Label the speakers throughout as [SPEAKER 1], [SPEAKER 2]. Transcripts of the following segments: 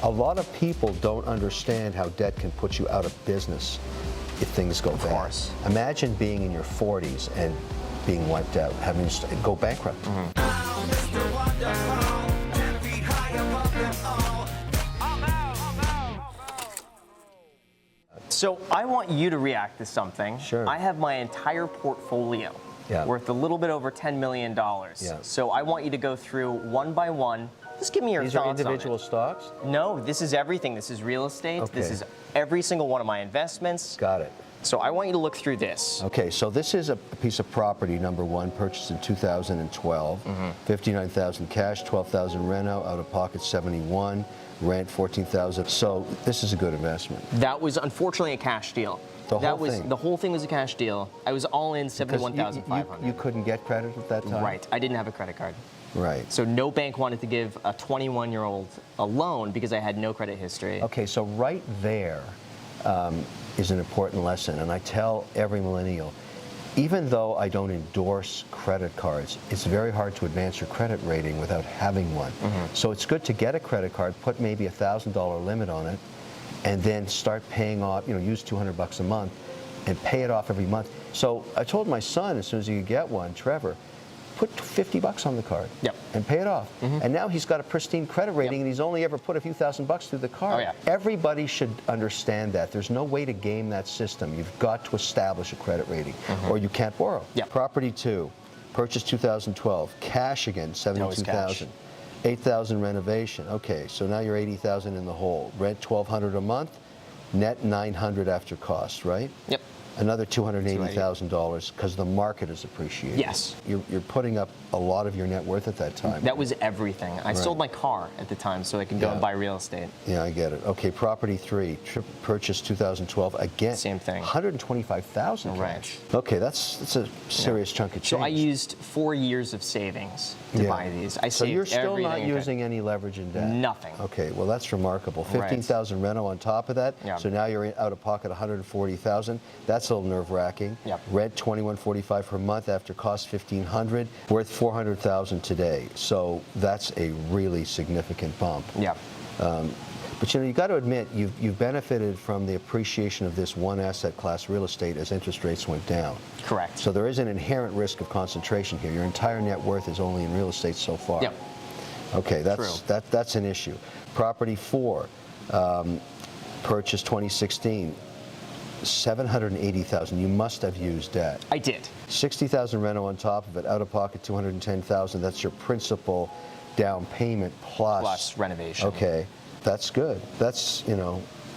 [SPEAKER 1] A lot of people don't understand how debt can put you out of business if things go bad.
[SPEAKER 2] Of course.
[SPEAKER 1] Imagine being in your 40s and being wiped out, having to go bankrupt.
[SPEAKER 2] So I want you to react to something.
[SPEAKER 1] Sure.
[SPEAKER 2] I have my entire portfolio worth a little bit over $10 million.
[SPEAKER 1] Yeah.
[SPEAKER 2] So I want you to go through one by one. Just give me your
[SPEAKER 1] These
[SPEAKER 2] thoughts
[SPEAKER 1] are
[SPEAKER 2] on it.
[SPEAKER 1] individual stocks?
[SPEAKER 2] No, this is everything. This is real estate.
[SPEAKER 1] Okay.
[SPEAKER 2] This is every single one of my investments.
[SPEAKER 1] Got it.
[SPEAKER 2] So I want you to look through this.
[SPEAKER 1] Okay, so this is a piece of property, number one, purchased in 2012. $59,000 cash, $12,000 reno, out of pocket $71,000, rent $14,000. So this is a good investment.
[SPEAKER 2] That was unfortunately a cash deal.
[SPEAKER 1] The whole
[SPEAKER 2] thing was a cash deal. I was all in $71,500.
[SPEAKER 1] You couldn't get credit at that time?
[SPEAKER 2] Right. I didn't have a credit card.
[SPEAKER 1] Right.
[SPEAKER 2] So no bank wanted to give a 21-year-old a loan because I had no credit history.
[SPEAKER 1] Okay, so right there is an important lesson, and I tell every millennial, even though I don't endorse credit cards, it's very hard to advance your credit rating without having one. So it's good to get a credit card, put maybe a $1,000 limit on it, and then start paying off, use $200 a month and pay it off every month. So I told my son, as soon as he could get one, Trevor, put $50 on the card and pay it off. And now he's got a pristine credit rating, and he's only ever put a few $1,000s through the card.
[SPEAKER 2] Oh, yeah.
[SPEAKER 1] Everybody should understand that. There's no way to game that system. You've got to establish a credit rating, or you can't borrow. Property 2, purchase 2012, cash again, $72,000. $8,000 renovation. Okay, so now you're $80,000 in the hole. Rent $1,200 a month, net $900 after cost, right?
[SPEAKER 2] Yep.
[SPEAKER 1] Another $280,000 because the market is appreciating.
[SPEAKER 2] Yes.
[SPEAKER 1] You're putting up a lot of your net worth at that time.
[SPEAKER 2] That was everything. I sold my car at the time so I could go and buy real estate.
[SPEAKER 1] Yeah, I get it. Okay, property 3, purchase 2012. Again,
[SPEAKER 2] same thing.
[SPEAKER 1] $125,000
[SPEAKER 2] Right.
[SPEAKER 1] cash. Okay, that's a serious chunk of change.
[SPEAKER 2] So I used 4 years of savings to buy these. I
[SPEAKER 1] so
[SPEAKER 2] saved
[SPEAKER 1] you're still
[SPEAKER 2] everything
[SPEAKER 1] not using any leverage in debt?
[SPEAKER 2] Nothing.
[SPEAKER 1] Okay, well that's remarkable. $15,000 reno on top of that. So now you're out of pocket $140,000. That's a little nerve-wracking. Rent $21.45 per month after cost $1,500. Worth $400,000 today. So that's a really significant bump. But you got to admit, you've benefited from the appreciation of this one asset class, real estate, as interest rates went down.
[SPEAKER 2] Correct.
[SPEAKER 1] So there is an inherent risk of concentration here. Your entire net worth is only in real estate so far. Okay, that's an issue. Property 4, purchase 2016. $780,000. You must have used debt.
[SPEAKER 2] I did.
[SPEAKER 1] $60,000 reno on top of it. Out of pocket $210,000. That's your principal down payment plus
[SPEAKER 2] renovation.
[SPEAKER 1] Okay, that's good. That's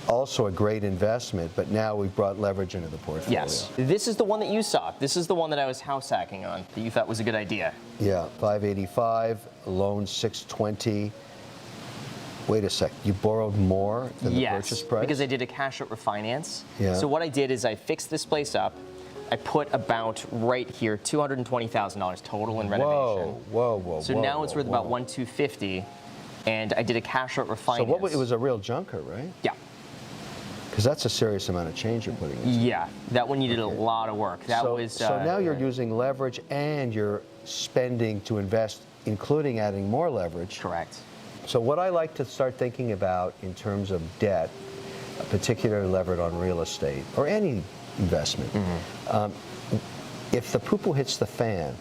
[SPEAKER 1] also a great investment. But now we've brought leverage into the portfolio.
[SPEAKER 2] Yes. This is the one that you saw. This is the one that I was house hacking on that you thought was a good idea.
[SPEAKER 1] Yeah, $585. Loan $620. Wait a sec, you borrowed more than the purchase price?
[SPEAKER 2] Because I did a cash out refinance.
[SPEAKER 1] Yeah.
[SPEAKER 2] So what I did is I fixed this place up. I put about right here $220,000 total in renovation.
[SPEAKER 1] Whoa.
[SPEAKER 2] So now it's worth about $1,250, and I did a cash out refinance.
[SPEAKER 1] So it was a real junker, right?
[SPEAKER 2] Yeah.
[SPEAKER 1] Because that's a serious amount of change you're putting into.
[SPEAKER 2] Yeah, that one needed a lot of work.
[SPEAKER 1] So now you're using leverage and you're spending to invest, including adding more leverage.
[SPEAKER 2] Correct.
[SPEAKER 1] So what I like to start thinking about in terms of debt, particularly levered on real estate or any investment, if the poo-poo hits the fan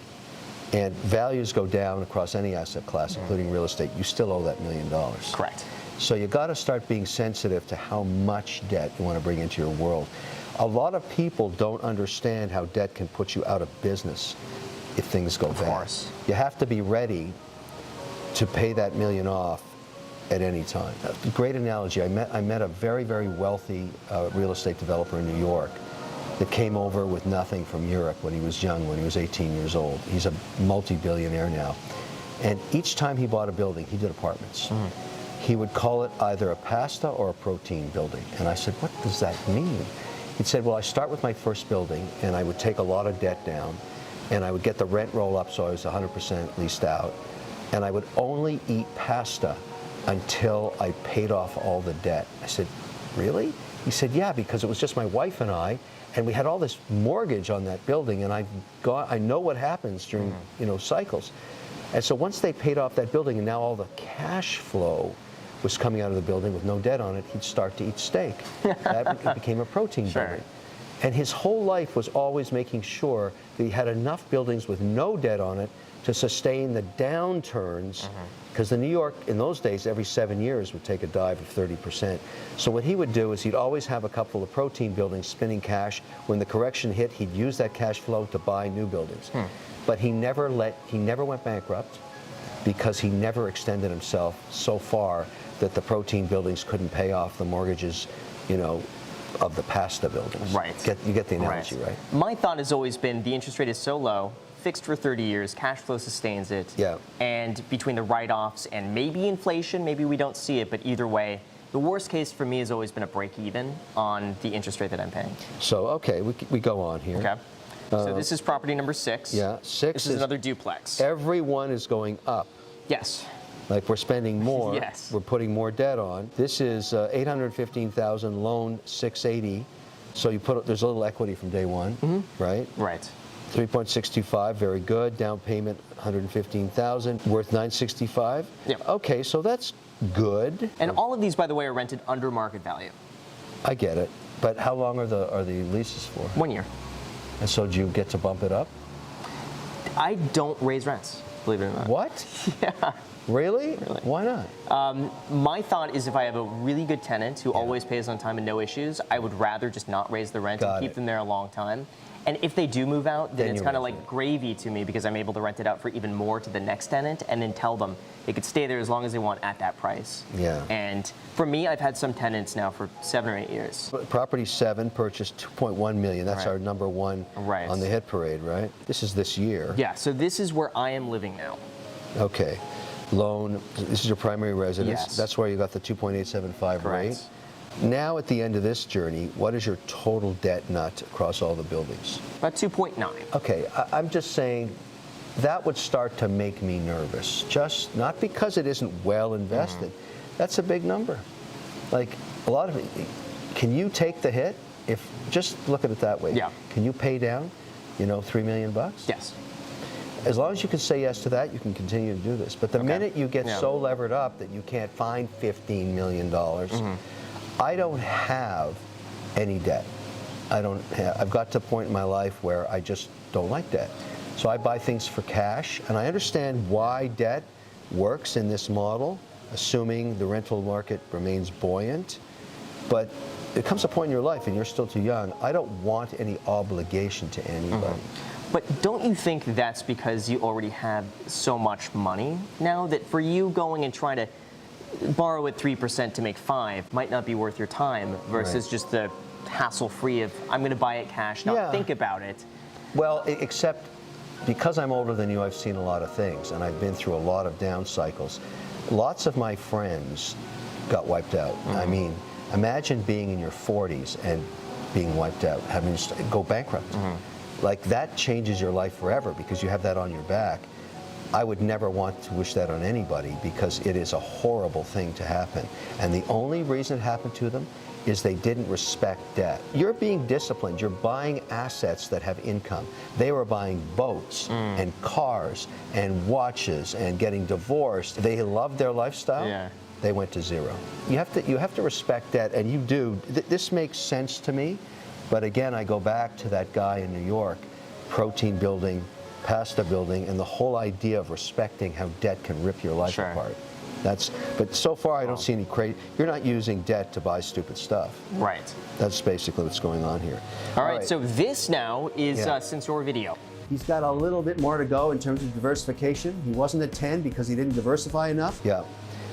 [SPEAKER 1] and values go down across any asset class, including real estate, you still owe that $1 million.
[SPEAKER 2] Correct.
[SPEAKER 1] So you got to start being sensitive to how much debt you want to bring into your world. A lot of people don't understand how debt can put you out of business if things go bad.
[SPEAKER 2] Of course.
[SPEAKER 1] You have to be ready to pay that $1 million off at any time. A great analogy. I met a very, very wealthy real estate developer in New York that came over with nothing from Europe when he was young, when he was 18 years old. He's a multi-billionaire now. And each time he bought a building, he did apartments. He would call it either a pasta or a protein building. And I said, what does that mean? He said, well, I start with my first building, and I would take a lot of debt down, and I would get the rent roll up so I was 100% leased out, and I would only eat pasta until I paid off all the debt. I said, really? He said, yeah, because it was just my wife and I, and we had all this mortgage on that building, and I know what happens during cycles. And so once they paid off that building, and now all the cash flow was coming out of the building with no debt on it, he'd start to eat steak. That became a protein building. And his whole life was always making sure that he had enough buildings with no debt on it to sustain the downturns, because the New York, in those days, every 7 years would take a dive of 30%. So what he would do is he'd always have a couple of protein buildings spinning cash. When the correction hit, he'd use that cash flow to buy new buildings. But he never went bankrupt, because he never extended himself so far that the protein buildings couldn't pay off the mortgages, you know, of the pasta buildings.
[SPEAKER 2] Right.
[SPEAKER 1] You get the analogy, right?
[SPEAKER 2] My thought has always been the interest rate is so low, fixed for 30 years, cash flow sustains it.
[SPEAKER 1] Yeah.
[SPEAKER 2] And between the write-offs and maybe inflation, maybe we don't see it, but either way, the worst case for me has always been a break even on the interest rate that I'm paying.
[SPEAKER 1] So, okay, we go on here.
[SPEAKER 2] Okay. So this is property number 6.
[SPEAKER 1] Yeah, 6
[SPEAKER 2] This is another duplex.
[SPEAKER 1] Everyone is going up.
[SPEAKER 2] Yes.
[SPEAKER 1] Like we're spending more,
[SPEAKER 2] Yes.
[SPEAKER 1] we're putting more debt on. This is 815,000 loan 680. So you there's a little equity from day one, right?
[SPEAKER 2] Right.
[SPEAKER 1] 3.625, very good. Down payment 115,000, worth 965.
[SPEAKER 2] Yeah.
[SPEAKER 1] Okay, so that's good.
[SPEAKER 2] And all of these, by the way, are rented under market value.
[SPEAKER 1] I get it, but how long are the leases for?
[SPEAKER 2] 1 year.
[SPEAKER 1] And so do you get to bump it up?
[SPEAKER 2] I don't raise rents, believe it or not.
[SPEAKER 1] What?
[SPEAKER 2] Yeah.
[SPEAKER 1] Really? Why not?
[SPEAKER 2] My thought is if I have a really good tenant who always pays on time and no issues, I would rather just not raise the rent and keep them there a long time. And if they do move out, then it's kind of like gravy to me, because I'm able to rent it out for even more to the next tenant and then tell them they could stay there as long as they want at that price.
[SPEAKER 1] Yeah.
[SPEAKER 2] And for me, I've had some tenants now for 7 or 8 years.
[SPEAKER 1] Property 7 purchased $2.1 million. That's our number one on the hit parade, right? This is this year.
[SPEAKER 2] Yeah, so this is where I am living now.
[SPEAKER 1] Okay. Loan, this is your primary residence.
[SPEAKER 2] Yes.
[SPEAKER 1] That's where you got the 2.875 rate. Now at the end of this journey, what is your total debt nut across all the buildings?
[SPEAKER 2] About 2.9.
[SPEAKER 1] Okay, I'm just saying that would start to make me nervous. Just not because it isn't well invested. That's a big number. Like a lot of it, can you take the hit? If just look at it that way.
[SPEAKER 2] Yeah.
[SPEAKER 1] Can you pay down, you know, $3 million?
[SPEAKER 2] Yes.
[SPEAKER 1] As long as you can say yes to that, you can continue to do this. But the minute you get so levered up that you can't find $15 million, I don't have any debt. I've got to a point in my life where I just don't like debt. So I buy things for cash, and I understand why debt works in this model, assuming the rental market remains buoyant. But there comes a point in your life, and you're still too young, I don't want any obligation to anybody.
[SPEAKER 2] But don't you think that's because you already have so much money now that for you going and trying to borrow at 3% to make 5 might not be worth your time versus just the hassle-free of I'm going to buy it cash, not think about it?
[SPEAKER 1] Well, except because I'm older than you, I've seen a lot of things, and I've been through a lot of down cycles. Lots of my friends got wiped out. I mean, imagine being in your 40s and being wiped out, having to go bankrupt. Like that changes your life forever because you have that on your back. I would never want to wish that on anybody because it is a horrible thing to happen. And the only reason it happened to them is they didn't respect debt. You're being disciplined. You're buying assets that have income. They were buying boats and cars and watches and getting divorced. They loved their lifestyle. They went to zero. You have to respect debt, and you do. This makes sense to me. But again, I go back to that guy in New York, protein building, pasta building, and the whole idea of respecting how debt can rip your life apart. But so far I don't see any crazy. You're not using debt to buy stupid stuff.
[SPEAKER 2] Right.
[SPEAKER 1] That's basically what's going on here.
[SPEAKER 2] All right, so this now is since your video.
[SPEAKER 3] He's got a little bit more to go in terms of diversification. He wasn't at 10 because he didn't diversify enough.
[SPEAKER 1] Yeah.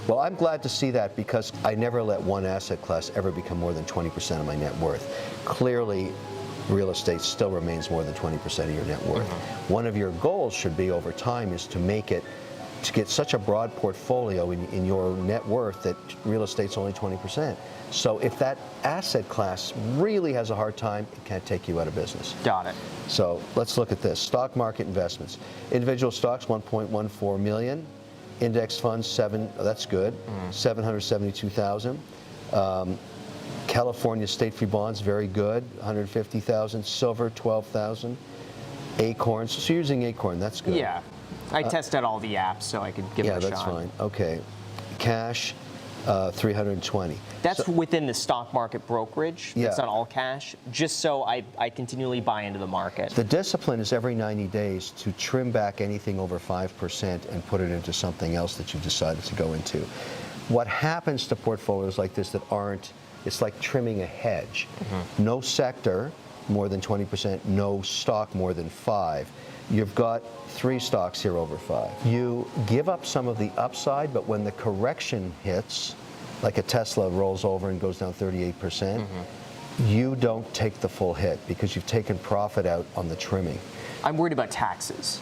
[SPEAKER 1] Well, I'm glad to see that because I never let one asset class ever become more than 20% of my net worth. Clearly, real estate still remains more than 20% of your net worth. One of your goals should be over time is to make it, to get such a broad portfolio in your net worth that real estate's only 20%. So if that asset class really has a hard time, it can't take you out of business.
[SPEAKER 2] Got it.
[SPEAKER 1] So let's look at this. Stock market investments. Individual stocks, 1.14 million. Index funds, that's good, 772,000. California state free bonds, very good, 150,000. Silver, 12,000. Acorns, so you're using Acorn, that's good.
[SPEAKER 2] Yeah, I tested all the apps so I could give it a shot.
[SPEAKER 1] Yeah, that's fine. Okay, cash, 320.
[SPEAKER 2] That's within the stock market brokerage.
[SPEAKER 1] Yeah.
[SPEAKER 2] It's not all cash, just so I continually buy into the market.
[SPEAKER 1] The discipline is every 90 days to trim back anything over 5% and put it into something else that you've decided to go into. What happens to portfolios like this that aren't, it's like trimming a hedge. No sector more than 20%, no stock more than 5%. You've got 3 stocks here over 5. You give up some of the upside, but when the correction hits, like a Tesla rolls over and goes down 38%, you don't take the full hit because you've taken profit out on the trimming.
[SPEAKER 2] I'm worried about taxes.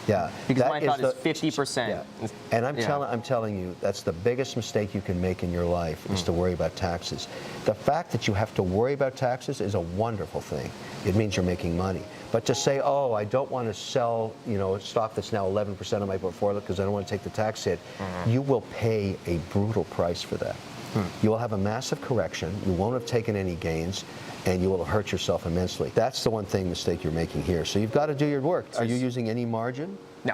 [SPEAKER 1] Yeah,
[SPEAKER 2] because my thought is 50%.
[SPEAKER 1] Yeah. And I'm telling you, that's the biggest mistake you can make in your life is to worry about taxes. The fact that you have to worry about taxes is a wonderful thing. It means you're making money. But to say, oh, I don't want to sell, a stock that's now 11% of my portfolio because I don't want to take the tax hit, you will pay a brutal price for that. You will have a massive correction. You won't have taken any gains. And you will hurt yourself immensely. That's the one mistake you're making here. So you've got to do your work. Are you using any margin?
[SPEAKER 2] No.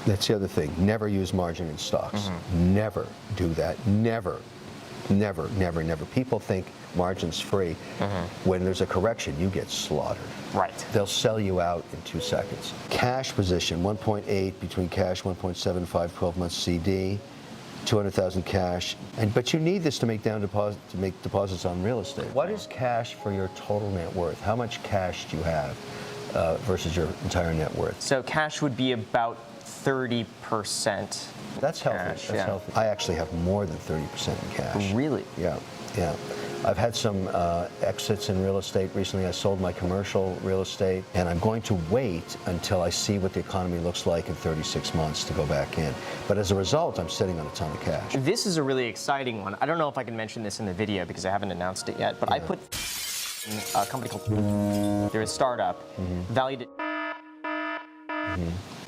[SPEAKER 1] That's the other thing. Never use margin in stocks. Never do that. Never. Never, never, never. People think margin's free. When there's a correction, you get slaughtered.
[SPEAKER 2] Right.
[SPEAKER 1] They'll sell you out in 2 seconds. Cash position, 1.8 between cash, 1.75, 12 months CD. 200,000 cash, but you need this to make deposits on real estate. What is cash for your total net worth? How much cash do you have versus your entire net worth?
[SPEAKER 2] So cash would be about 30%.
[SPEAKER 1] That's healthy.
[SPEAKER 2] Cash,
[SPEAKER 1] That's healthy. I actually have more than 30% in cash.
[SPEAKER 2] Really?
[SPEAKER 1] Yeah, yeah. I've had some exits in real estate recently. I sold my commercial real estate, and I'm going to wait until I see what the economy looks like in 36 months to go back in. But as a result, I'm sitting on a ton of cash.
[SPEAKER 2] This is a really exciting one. I don't know if I can mention this in the video because I haven't announced it yet, but I put a company called, they're a startup, valued at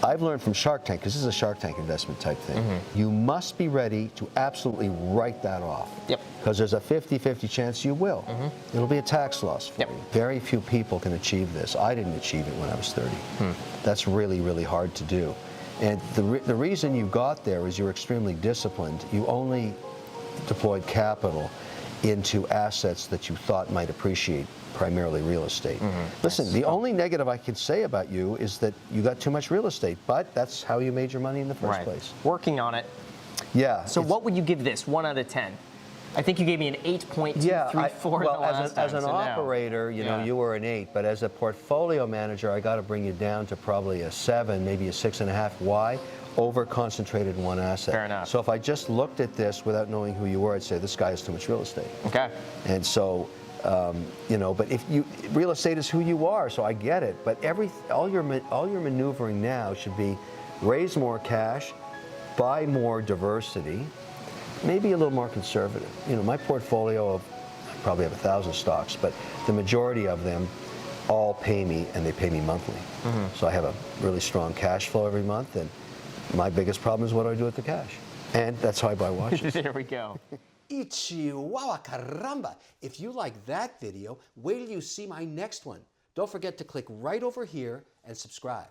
[SPEAKER 1] I've learned from Shark Tank, because this is a Shark Tank investment type thing, you must be ready to absolutely write that off.
[SPEAKER 2] Yep.
[SPEAKER 1] Because there's a 50-50 chance you will. It'll be a tax loss for you. Very few people can achieve this. I didn't achieve it when I was 30. That's really, really hard to do. And the reason you got there is you're extremely disciplined. You only deployed capital into assets that you thought might appreciate, primarily real estate. Listen, the only negative I can say about you is that you got too much real estate, but that's how you made your money in the first place.
[SPEAKER 2] Working on it.
[SPEAKER 1] Yeah.
[SPEAKER 2] So what would you give this, 1 out of 10? I think you gave me an 8.234
[SPEAKER 1] well,
[SPEAKER 2] the last time.
[SPEAKER 1] as an operator, you were an 8, but as a portfolio manager, I got to bring you down to probably a 7, maybe a 6.5. Why? Over-concentrated in one asset.
[SPEAKER 2] Fair enough.
[SPEAKER 1] So if I just looked at this without knowing who you were, I'd say this guy has too much real estate.
[SPEAKER 2] Okay.
[SPEAKER 1] And so, but if real estate is who you are, so I get it. But all your maneuvering now should be raise more cash, buy more diversity, maybe a little more conservative. My portfolio I probably have 1,000 stocks, but the majority of them all pay me, and they pay me monthly. So I have a really strong cash flow every month, and my biggest problem is what do I do with the cash? And that's how I buy watches.
[SPEAKER 2] There we go.
[SPEAKER 3] Chihuahua caramba! If you like that video, wait till you see my next one. Don't forget to click right over here and subscribe.